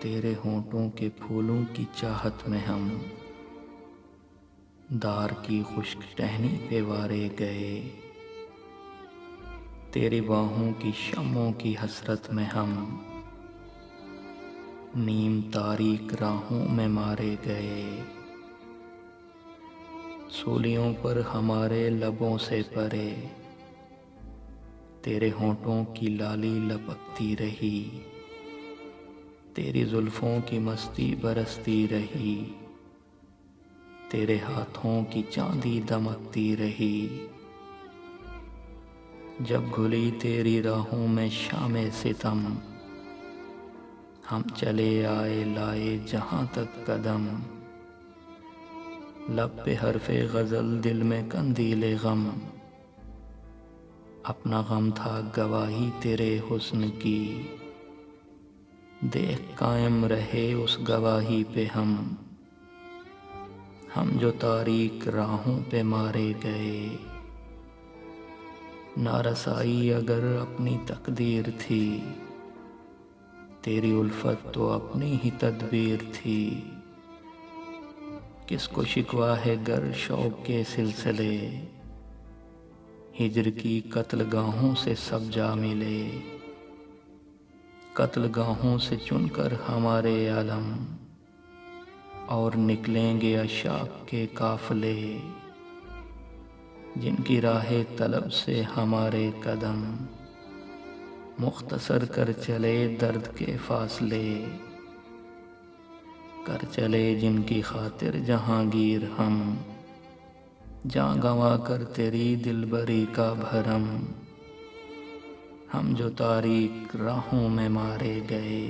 تیرے ہونٹوں کے پھولوں کی چاہت میں ہم دار کی خشک ٹہنی پہ وارے گئے، تیری باہوں کی شمعوں کی حسرت میں ہم نیم تاریک راہوں میں مارے گئے، سولیوں پر ہمارے لبوں سے پرے تیرے ہونٹوں کی لالی لپکتی رہی، تیری زلفوں کی مستی برستی رہی، تیرے ہاتھوں کی چاندی دمکتی رہی، جب گھلی تیری راہوں میں شام ستم ہم چلے آئے لائے جہاں تک قدم، لب پہ حرف غزل دل میں قندیل غم، اپنا غم تھا گواہی تیرے حسن کی، دیکھ قائم رہے اس گواہی پہ ہم جو تاریک راہوں پہ مارے گئے، نارسائی اگر اپنی تقدیر تھی، تیری الفت تو اپنی ہی تدبیر تھی، کس کو شکوہ ہے گر شوق کے سلسلے، ہجر کی قتل گاہوں سے سب جا ملے، قتل گاہوں سے چن کر ہمارے عالم اور نکلیں گے عشاق کے قافلے، جن کی راہ طلب سے ہمارے قدم مختصر کر چلے درد کے فاصلے، کر چلے جن کی خاطر جہانگیر ہم جاں گنوا کر تیری دلبری کا بھرم، ہم جو تاریک راہوں میں مارے گئے۔